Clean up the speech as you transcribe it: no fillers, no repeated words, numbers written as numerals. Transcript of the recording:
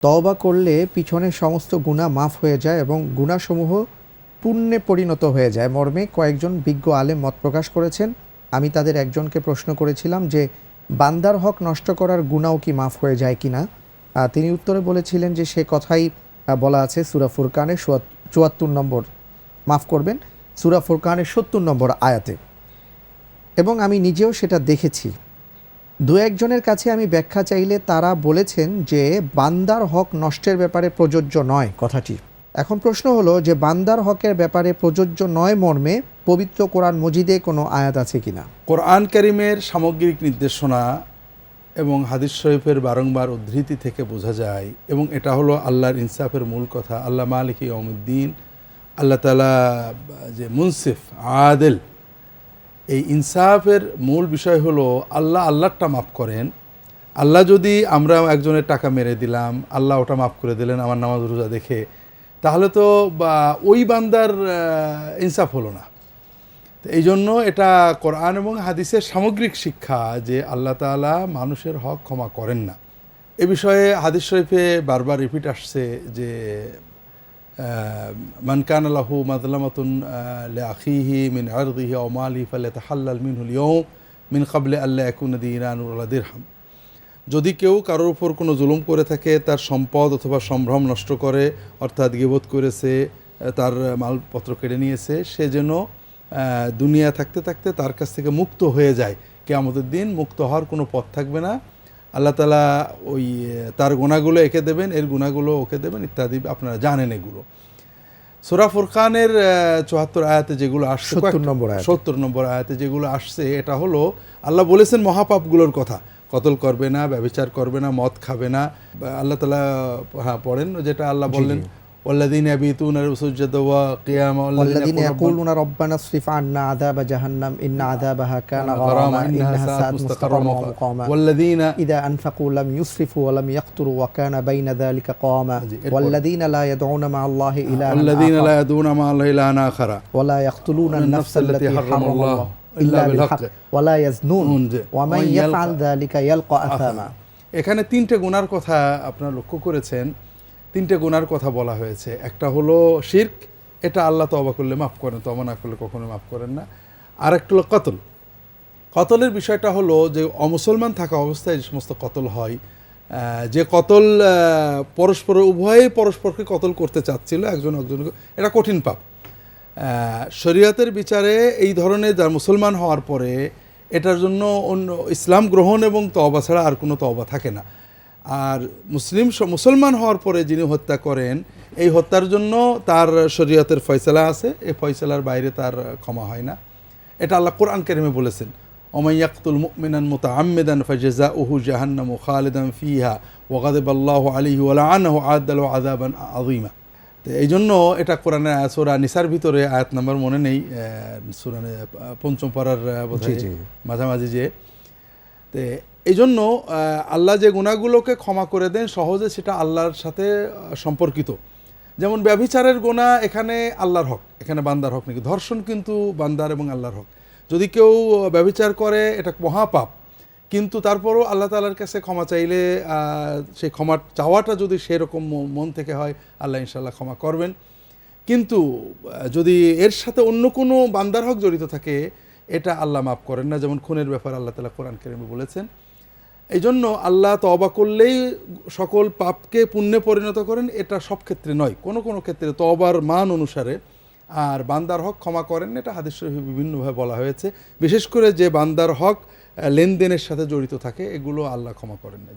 তওবা করলে পিছনের সমস্ত গুনাহ মাফ হয়ে যায় এবং গুনাহসমূহ পুণ্যে পরিণত হয়ে যায় মর্মে কয়েকজন বিজ্ঞ আলেম মত প্রকাশ করেছেন। আমি তাদের একজনকে প্রশ্ন করেছিলাম যে বান্দার হক নষ্ট করার গুনাহও কি মাফ হয়ে যায় কিনা। তিনি উত্তরে বলেছিলেন যে সে কথাই বলা আছে সূরা ফুরকানের ৭৪ নম্বর, মাফ করবেন, সূরা ফুরকানের ৭০ নম্বর আয়াতে, এবং আমি নিজেও সেটা দেখেছি। দু একজনের কাছে আমি ব্যাখ্যা চাইলে তারা বলেছেন যে বান্দার হক নষ্টের ব্যাপারে প্রযোজ্য নয় কথাটি। এখন প্রশ্ন হলো যে বান্দার হকের ব্যাপারে প্রযোজ্য নয় মর্মে পবিত্র কোরআন মজিদে কোনো আয়াত আছে কিনা। কোরআন কারীমের সামগ্রিক নির্দেশনা এবং হাদিস শরীফের বারংবার উদ্ধৃতি থেকে বোঝা যায়, এবং এটা হলো আল্লাহর ইনসাফের মূল কথা। আল্লাহ মালিক ইয়াউমুদ্দিন, আল্লাহ তাআলা যে মুনসিফ আদেল, এই ইনসাফের মূল বিষয় হলো আল্লাহরটা মাফ করেন। আল্লাহ যদি আমরা একজনের টাকা মেরে দিলাম, আল্লাহ ওটা মাফ করে দিলেন আমার নামাজ রোজা দেখে, তাহলে তো ওই বান্দার ইনসাফ হলো না। তো এই জন্য এটা কোরআন এবং হাদিসের সামগ্রিক শিক্ষা যে আল্লাহ তাআলা মানুষের হক ক্ষমা করেন না। এ বিষয়ে হাদিস শরীফে বারবার রিপিট আসছে যে মান কানা লাহু মাযলামাতুন লিআখিহি মিন আরদিহি আও মালিহি ফালিয়াতাহাল্লাল মিনহুল ইয়াওম মিন ক্বাবলি আল্লা ইয়াকুনা দীনানুন ওয়ালা দিরহাম। যদি কেউ কারোর উপর কোনো জুলুম করে থাকে, তার সম্পদ অথবা সম্ভ্রম নষ্ট করে, অর্থাৎ গীবত করেছে, তার মালপত্র কেড়ে নিয়েছে, সে যেন দুনিয়া থাকতে থাকতে তার কাছ থেকে মুক্ত হয়ে যায়। কিয়ামতের দিন মুক্ত হওয়ার কোনো পথ থাকবে না। আল্লাহ তাআলা ওই তার গুনাহগুলো এঁকে দেবেন, এর গুনাহগুলো ওকে দেবেন ইত্যাদি, আপনারা জানেন এগুলো। সূরা ফুরকানের ৭৪ আয়াতে যেগুলো আসছে, ৭০ নম্বর আয়াতে যেগুলো আসছে, এটা হলো আল্লাহ বলেছেন মহাপাপগুলোর কথা। কতল করবে না, ব্যভিচার করবে না, মদ খাবে না। আল্লাহ তাআলা পড়েন যেটা আল্লাহ বললেন والذين يبيتون سجدا وقياما والذين يقولون ربنا اصرف عنا عذاب جهنم إن عذابها كان غراما إنها ساءت مستقرا ومقاما والذين إذا أنفقوا لم يسرفوا ولم يقتروا وكان بين ذلك قواما والذين لا يدعون مع الله إلها آخر ولا يقتلون النفس التي حرم الله إلا بالحق ولا يزنون ومن يفعل ذلك يلقى أثاما। এখানে তিনটে গুনার কথা আপনারা লক্ষ্য করেছেন, তিনটে গুনার কথা বলা হয়েছে। একটা হলো শিরক, এটা আল্লাহ তওবা করলে মাফ করেন, তওবা না করলে কখনো মাফ করেন না। আর একটা হলো কতল। কতলের বিষয়টা হলো যে অমুসলমান থাকা অবস্থায় যে সমস্ত কতল হয়, যে কতল উভয়ে পরস্পরকে কতল করতে চাচ্ছিল একজন একজনকে, এটা কঠিন পাপ। শরীয়তের বিচারে এই ধরনের যার মুসলমান হওয়ার পরে এটার জন্য অন্য ইসলাম গ্রহণ এবং তওবা ছাড়া আর কোনো তওবা থাকে না। আর মুসলমান হওয়ার পরে যিনি হত্যা করেন, এই হত্যার জন্য তার শরীয়তের ফয়সালা আছে, এই ফয়সালার বাইরে তার ক্ষমা হয় না। এটা আল্লাহ কোরআন কারীমে বলেছেন, ওমান ইয়াকতুল মুমিনান মুতাআম্মিদান ফাজাযাউহু জাহান্নামু খালিদান ফিহা ওয়া গাদিবাল্লাহু আলাইহি ওয়া লাআনাহু আ'আদ্দা লাহু আযাবান আযীমা। তো এই জন্য এটা কোরআনের সূরা নিসার ভিতরে আয়াত নাম্বার মনে নেই, সূরা পঞ্চম পারার বোধহয় মাঝামাঝি যে। তো এই জন্য আল্লাহ যে গুনাহগুলোকে ক্ষমা করে দেন সহজে, সেটা আল্লাহর সাথে সম্পর্কিত। যেমন ব্যভিচারের গুনাহ এখানে আল্লাহর হক, এখানে বান্দার হক নাকি। ধর্ষণ কিন্তু বান্দার এবং আল্লাহর হক। যদি কেউ ব্যভিচার করে এটা মহাপাপ, কিন্তু তারপরও আল্লাহ তাআলার কাছে ক্ষমা চাইলে সেই ক্ষমা চাওয়াটা যদি সেরকম মন থেকে হয়, আল্লাহ ইনশাআল্লাহ ক্ষমা করবেন। কিন্তু যদি এর সাথে অন্য কোনো বান্দার হক জড়িত থাকে, এটা আল্লাহ মাফ করেন না। যেমন খুনের ব্যাপার আল্লাহ তাআলা কোরআন কারীমে বলেছেন। এই জন্য আল্লাহ তওবা করলেই সকল পাপকে পুণ্যে পরিণত করেন, এটা সব ক্ষেত্রে নয়, কোনো কোনো ক্ষেত্রে তওবার মান অনুসারে। আর বান্দার হক ক্ষমা করেন, এটা হাদিস শরীফে বিভিন্নভাবে বলা হয়েছে। বিশেষ করে যে বান্দার হক লেনদেনের সাথে জড়িত থাকে, এগুলো আল্লাহ ক্ষমা করেন না।